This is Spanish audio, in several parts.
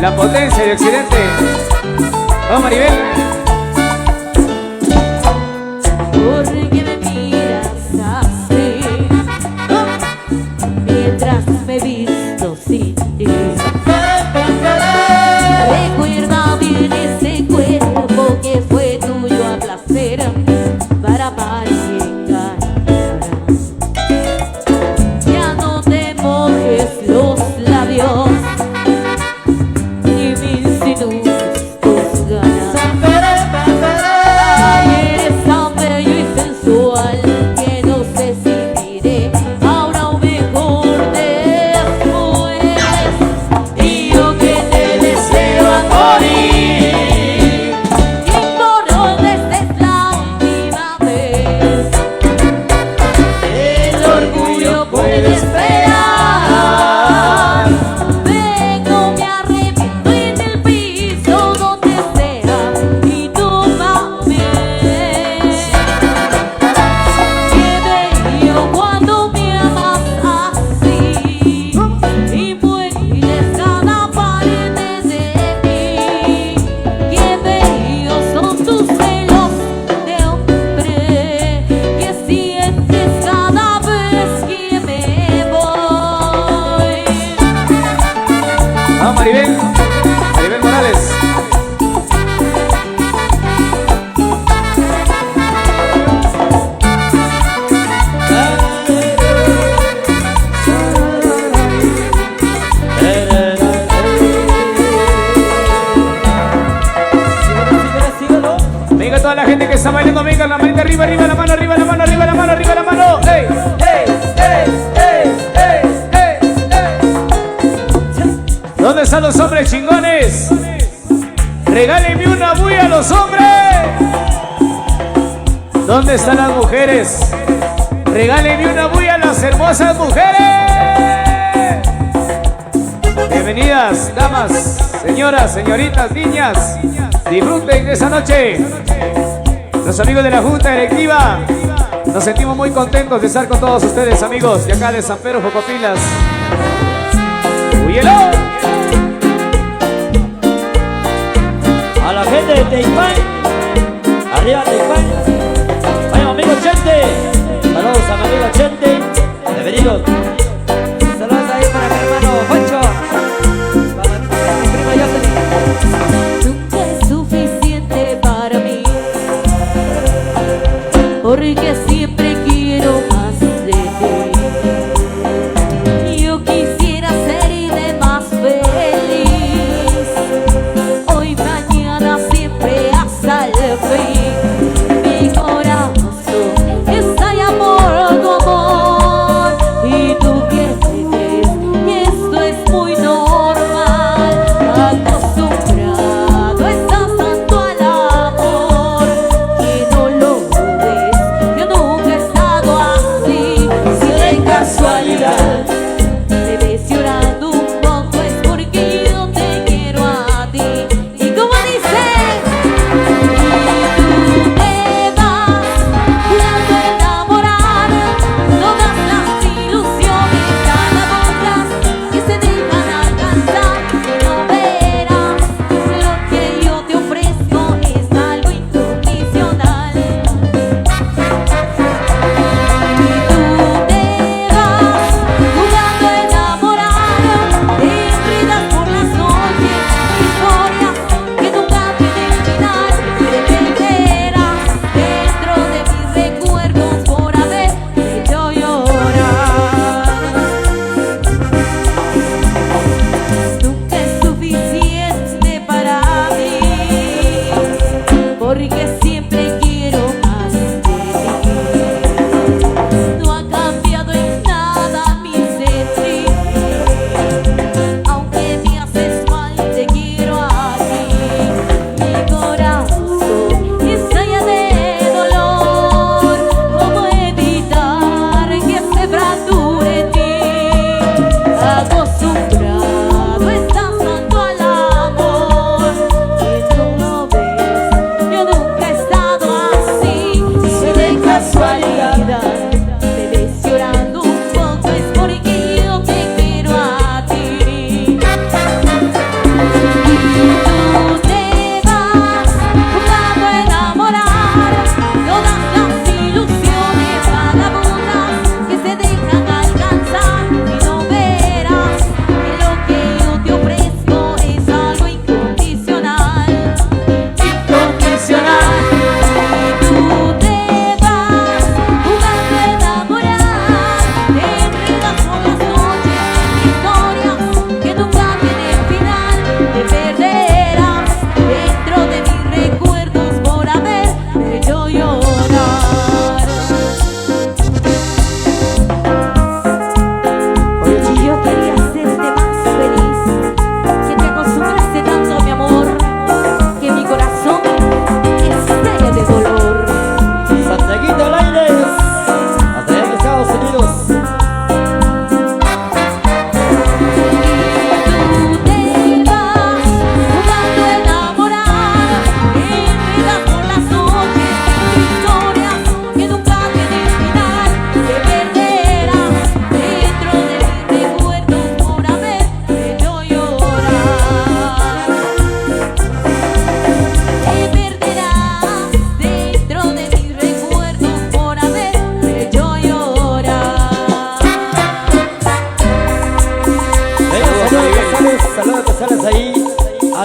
La potencia de Occidente. Vamos, Maribel. Porque me miras así, mientras me visto sin ti. Recuerda bien ese cuerpo que fue tuyo a placer para amar y engañar. Ya no te mojes los labios ni me insinúes tus ganas. Ay, eres tan bello y sensual que no sé si diré ahora o mejor después. Y yo que te deseo a morir, ignoro desde la última vez. El orgullo puede esperar. Vengo, me arrepiento en el piso donde sea y tú también. Qué bello cuando me amas así y mueres cada parte de mí. Qué bellos son tus celos de hombre que sientes cada vez que me voy. Vamos, Maribel. Maribel Morales. Venga toda la gente que está bailando, venga la manita arriba, arriba la mano, arriba la mano, arriba la mano, arriba la mano. ¡Ey! ¡Ey! ¡Ey! ¡Ey! ¡Ey! ¡Ey! ¿Dónde están los hombres chingones? Regálenme una bulla a los hombres. ¿Dónde están las mujeres? Regálenme una bulla a las hermosas mujeres. Bienvenidas, damas, señoras, señoritas, niñas. Disfruten de esa noche. Los amigos de la Junta Directiva, nos sentimos muy contentos de estar con todos ustedes, amigos de acá de San Pedro Jocopilas. ¡Huyelo! A la gente de Teipán, arriba Teipán. Vaya amigo Chente, saludos a mi amigo Chente, bienvenidos. Saludos ahí para mi hermano Poncho, para mi prima Jocelyn. Nunca es suficiente para mí, porque siempre quiero más de ti. Yo quisiera ser de más feliz, hoy, mañana, siempre hasta el fin. Mi corazón está llamado por tu amor, y tú que crees que esto es muy normal. Acostumbrado estás tanto al amor que no lo ves. Yo nunca he estado así. Si de casualidad te ves llorando un poco es porque yo te quiero a ti. Y como dice, y tú te vas jurando enamorar todas las ilusiones vagabundas que se dejan alcanzar. No verás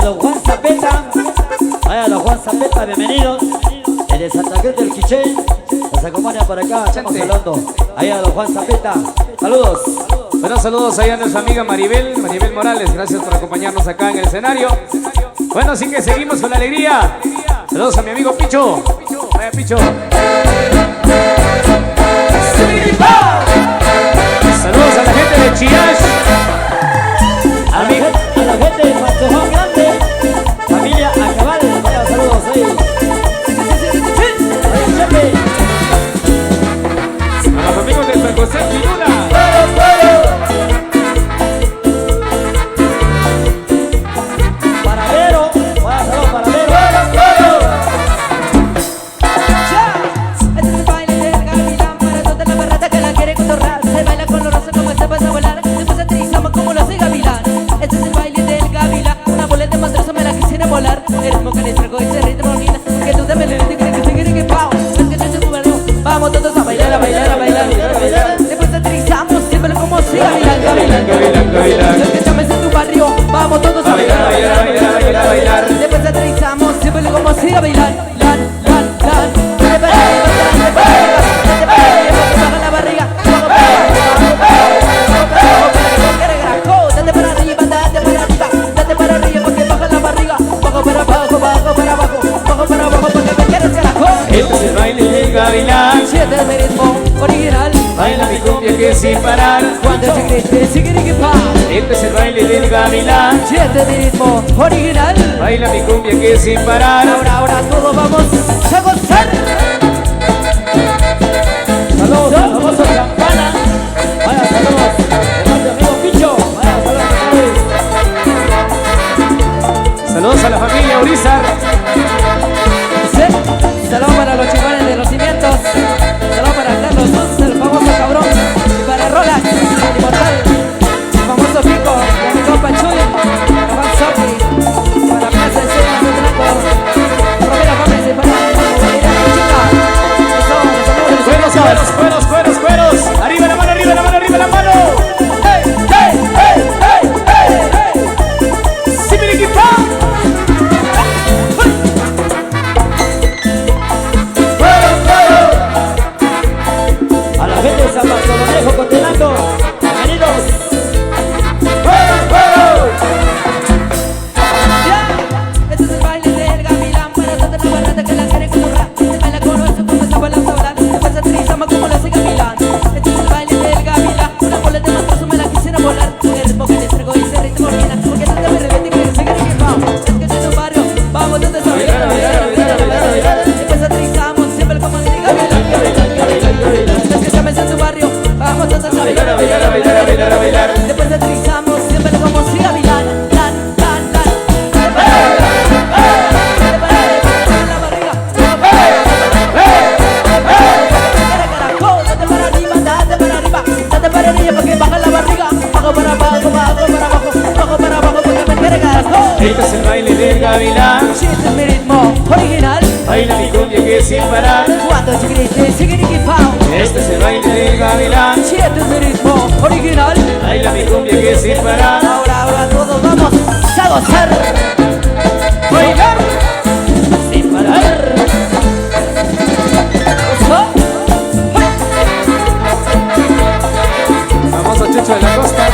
a don Juan Zapeta. Vaya, don Juan Zapeta, bienvenidos. El de Santa Cruz del Quiché nos acompaña por acá, estamos hablando. Ahí a don Juan Zapeta. Saludos. Bueno, saludos ahí a nuestra amiga Maribel Morales. Gracias por acompañarnos acá en el escenario. Bueno, así que seguimos con la alegría. Saludos a mi amigo Picho. Vaya, Picho. Saludos a la gente de Chiash. A la gente de Pantojón Grande. Familia Acabal. Vaya, saludos ahí. Vaya, Chepe. A los amigos de San José Pinula. Paradero. Vaya, saludos, Paradero. Este es el baile del gavilán para toda la barrata que la quiere cotorrar. Se baila con los rostros como esta vas a volar. Después aterrizamos como lo hace gavilán. Este es el baile del gavilán. Una boleta más trozo me la quisiera volar. El ritmo que les traigo ese ritmo bonita. Que tú te me le que pao. Es que yo tu barrio. Vamos todos a bailar, a bailar, a bailar, a bailar. Después aterrizamos siempre como si gavilán, gavilán, gavilán, gavilán. Es que llames en tu barrio. Vamos todos a bailar, a bailar, a bailar, a bailar, a bailar. Después aterrizamos siempre como si gavilán, lan, lan, lan. Dale para arriba, dale para arriba, dale para arriba, que baja la barriga. Bajo para abajo, date para arriba, date para arriba, date para arriba, porque baja la barriga. Bajo para abajo, bajo para abajo, bajo para abajo, porque me quieres carajo. Este es el baile del gavilán. Siete de ritmo original. Baila mi cumbia que sin parar. Cuando se grite, sigue pa. Este es el baile del gavilán. Siete de ritmo original. Baila mi cumbia que sin parar. Ahora todos vamos a gozar. Saludos al famoso Campana. Vaya, saludos. Hermano amigo Picho. Vaya, saludos. Saludos a la familia Urizar. Saludos para los chingones de los cimientos. Saludos para Carlos Sus, el famoso cabrón. Y para Rolas, el inmortal. El famoso Pico, y mi compa Chuy. Para Juan Sopi. Para Plaza de Sena, Blanco. Romero Gómez y para la chica. Eso, los amigos de Cueros, cueros, cueros, cueros, cueros. Arriba la mano, arriba la mano, arriba la mano. ¡Hey, hey, hey, hey, hey, hey! ¡Sibiriquipa! A la gente de San Bartolomé, Cotelando. Bienvenidos. Este es el baile del gavilán para toda la barrata que la quiere cotorrar. Se baila con nuestro como esta bola a volar. Después aterrizamos como lo hace gavilán. Este es el baile del gavilán. Una bola de matrozo me la quisiera volar. El ritmo que les traigo y ese ritmo original. Porque no te me repite que se quiere que pao. Es que en tu barrio vamos todos a bailar, a bailar, a bailar, a bailar, a bailar. Después aterrizamos siempre como el gavilán, gavilán, gavilán, gavilán. Es que llames en tu barrio vamos todos a bailar, a bailar, a bailar, a bailar, a bailar. Después aterrizamos siempre como si gavilán, lan, lan, lan. Este es el baile del gavilán. Este es mi ritmo original. Baila mi cumbia que sin parar. Cuando se grite, sigue pao. Este es el baile del gavilán. Este es mi ritmo original. Baila mi cumbia que sin parar. Ahora todos vamos a gozar. Bailar Sin parar. famoso Chucho de la Costa.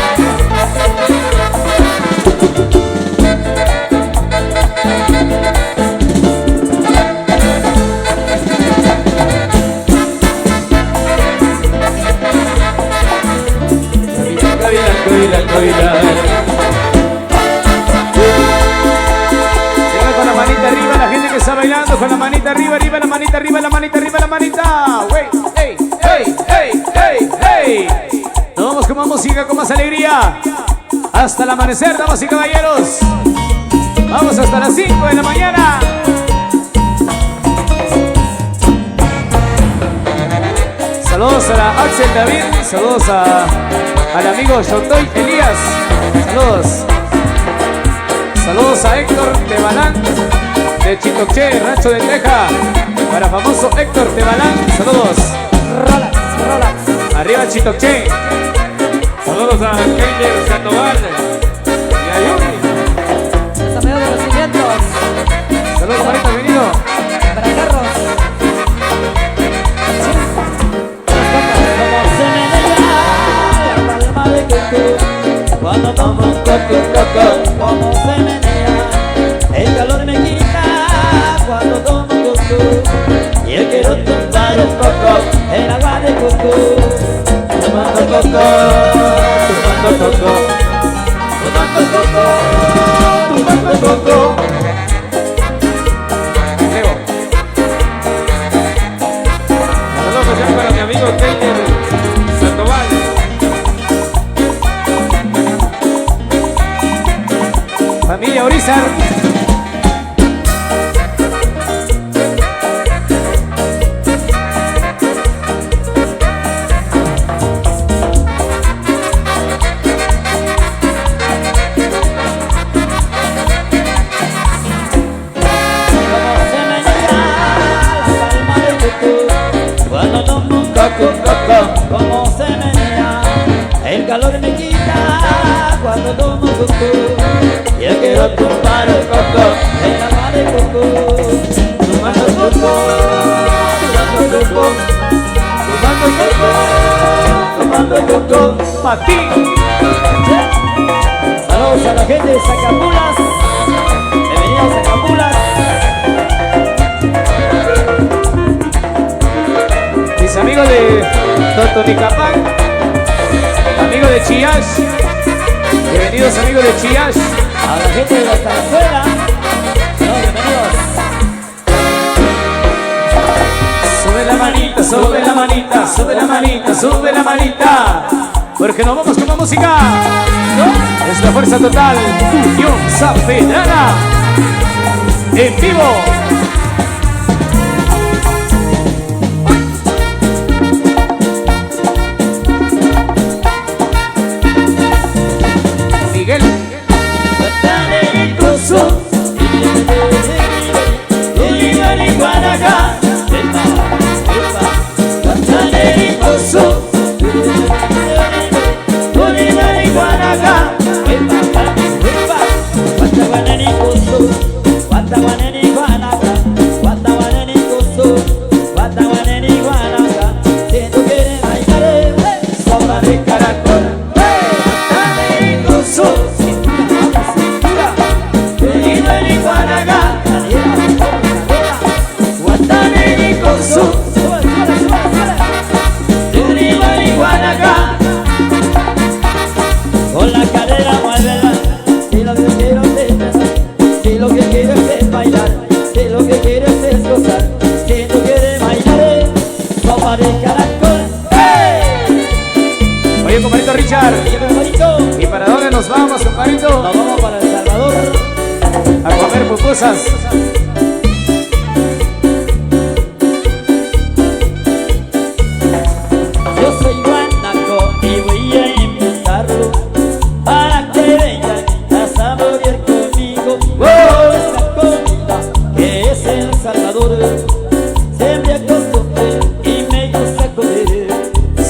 Gavilán, gavilán. Siempre con la manita arriba, la gente que está bailando con la manita arriba, arriba, la manita arriba, la manita arriba, la manita. Wey, hey, hey, hey, hey, hey. Nos vamos con más música, con más alegría. Hasta el amanecer, damas y caballeros. Vamos hasta las 5 de la mañana. Saludos a la Axel David, saludos al amigo Shotoy Elías, saludos. Saludos a Héctor Tebalán de Chitoché, Rancho de Teja. Para famoso Héctor Tebalán, saludos. Relax, relax. Arriba Chitoché. Saludos a Keiler Sandoval y a Yuri. Los amigos de los coco, tumbando coco, tumbando coco. Leo. Saludos especial para mi amigo Keiner Sandoval. Familia Orizar. Como se menea, el calor me quita cuando tomo coco. Yo quiero tumbar el coco, en la mar de coco. Tomando coco, tomando coco, tomando coco, tomando coco. Pa' ti. Saludos a la gente de Zacambulas. Bienvenidos a Zacambulas. Mis amigos de Totonicapán, amigos de Chiash, bienvenidos amigos de Chiash. A la gente de la Zarzuela, bienvenidos. Sube la manita, sube la manita, sube la manita, sube la manita, porque nos vamos con la música. Es la fuerza total, Unión Safedana, en vivo. Miguel. Con la cadera muévela, si lo que quiero es si lo que quieres es bailar, si lo que quieres es gozar, si tú quieres bailar, sopa de caracol. ¡Hey! Oye, compadrito Richard, Compadrito, ¿y para dónde nos vamos, compadrito? nos vamos para El Salvador A comer pupusas. Yo soy guanaco y voy a invitarlo para que vengan a saborear conmigo esta comida que es El Salvador. Siempre acostumbré y me gusta comer.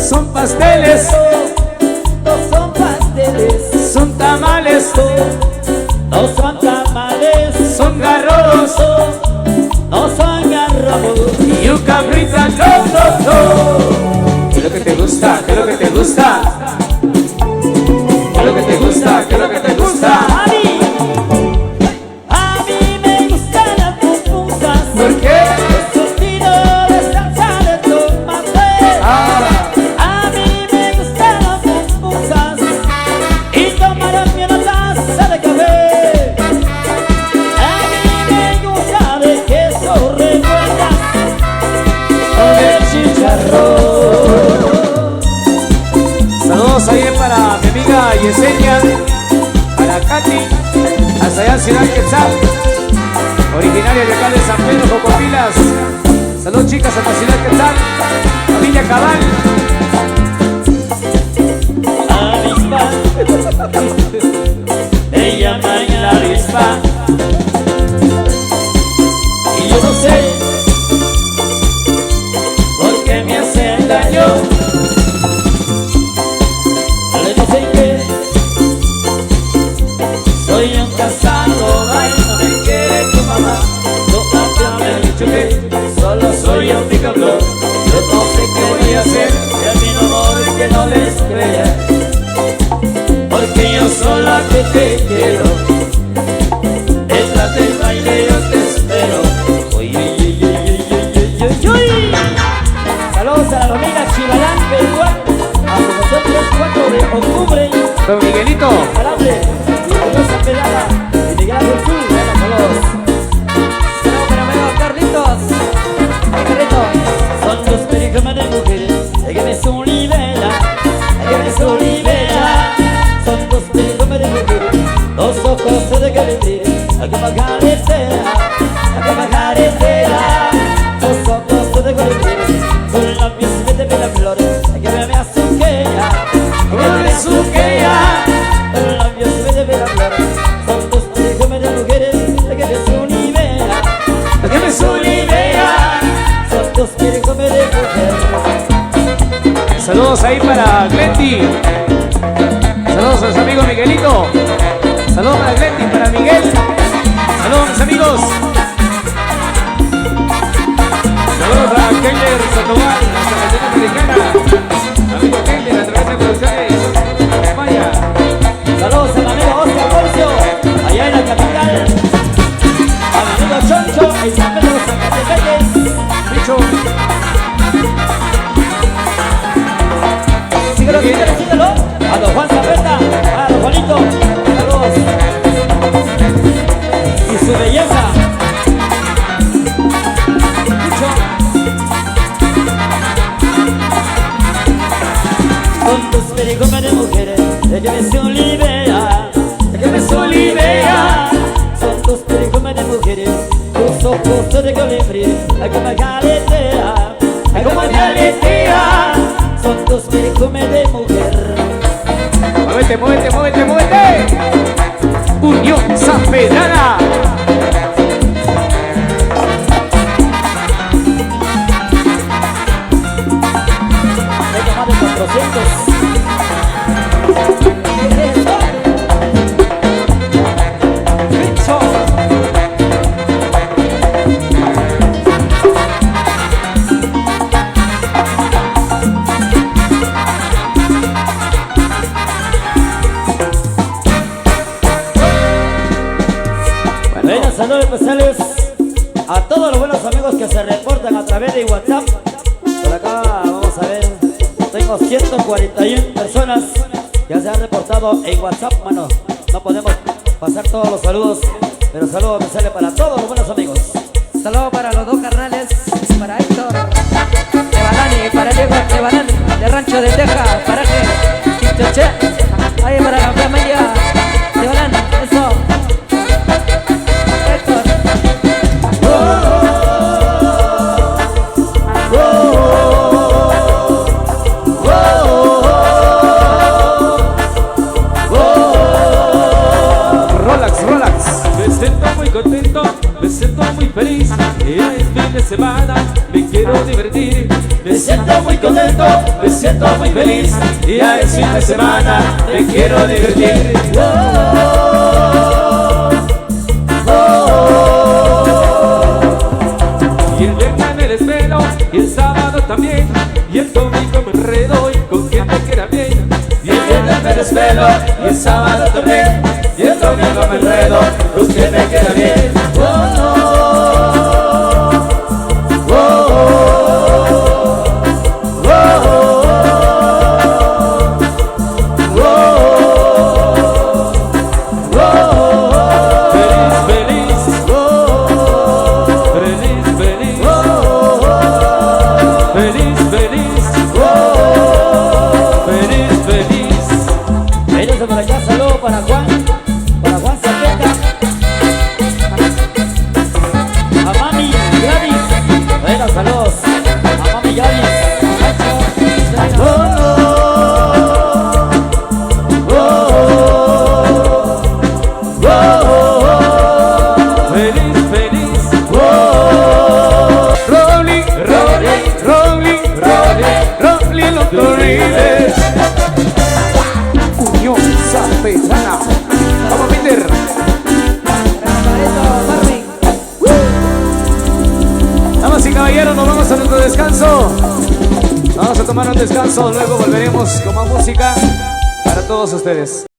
Son pasteles, No son pasteles, son tamales, no son tamales, son garrodos no son garrobos. y un cabrita, no. ¿Qué es lo que te gusta? ¿Qué es lo que te gusta? ¿Qué es lo que te gusta? ¿Qué es lo que te gusta? A mí me gustan las pupusas. ¿Por qué? Surtido de salsa de tomate. Ah, A mí me gustan las pupusas y tomarme una taza de café. A mí me gusta de queso revuelta o de chicharrón. saludos ahí para mi amiga Yesenia, para Katy, hasta allá en Ciudad Quetzal, originaria de acá de San Pedro, Jocopilas. Saludos chicas hasta Ciudad Quetzal, familia Cabal. Avispa, me llaman la avispa y yo no sé por qué me hacen daño. No sé qué, soy un casado, ay, no me quiere tu mamá. No, me han dicho que solo soy un picaflor. Yo no sé qué voy a hacer, y a mi amor que no les crea, porque yo sola que te quiero. Detrás del baile yo te espero. Uy, uy, uy, uy, uy, uy, uy, uy. Saludos a la familia Chivalán, Perú, a nosotros. hay que bajaretea. Tus ojos son de color gris, tus labios de bella flor, hay que me azuquea, hay que me azuquea. Tus labios de bella flor, son tus perfumes de mujeres, hay que me sunivea, hay que me sunivea. Son tus perfumes de mujeres. Saludos ahí para Glenty. Saludos a su amigo Miguelito. Saludos para Glenty, para Miguel. Saludos mis amigos. Saludos a Keller Sandoval, hasta la ciudad americana. Amigo Keller, a través de producciones Maya. Saludos a mi amigo Oscar Porcio, allá en la capital. A mi amigo Choncho, en San Pedro Zacatepeques. Bicho. Síguelo, síguelo, síguelo. A don Juan Zapeta, a don Juanito. Saludos. Y su belleza. Bicho. Con tus perfumes de mujeres, de que me solivea, de que me solivea. Son tus perfumes de mujeres, tus ojos son de colibrí, hay que me caletea, hay que me caletea. Son tus perfumes de mujer. Muévete, muévete, muévete, muévete. Unión San Pedrana. Hay más de 400. Saludos especiales a todos los buenos amigos que se reportan a través de WhatsApp. Por acá vamos a ver, tengo 141 personas que se han reportado en WhatsApp. Bueno, no podemos pasar todos los saludos, pero saludos especiales para todos los buenos amigos. Saludos para los dos carnales, para Héctor de Balani, para Diego de Balani, de Rancho de Texas, para que Chichoche, ahí para la familia de Balani, eso. Me siento muy feliz, ya es fin de semana, me quiero divertir. Me siento muy contento, me siento muy feliz, ya es fin de semana, me quiero divertir. Y el viernes me desvelo, y el sábado también, y el domingo me enredo y con quien me quiera bien. Y el viernes me desvelo, y el sábado también, y el domingo me enredo con quien me quiera bien. Por acá, saludos para Juan Zapeta, a Mami Gladys. Bueno, saludos a Mami Gladys, Feliz, feliz. Rolly, los Torriles. Unión San Pedrana. Vamos, Peter. Damas y caballeros, nos vamos a nuestro descanso. Vamos a tomar un descanso, luego volveremos con más música para todos ustedes.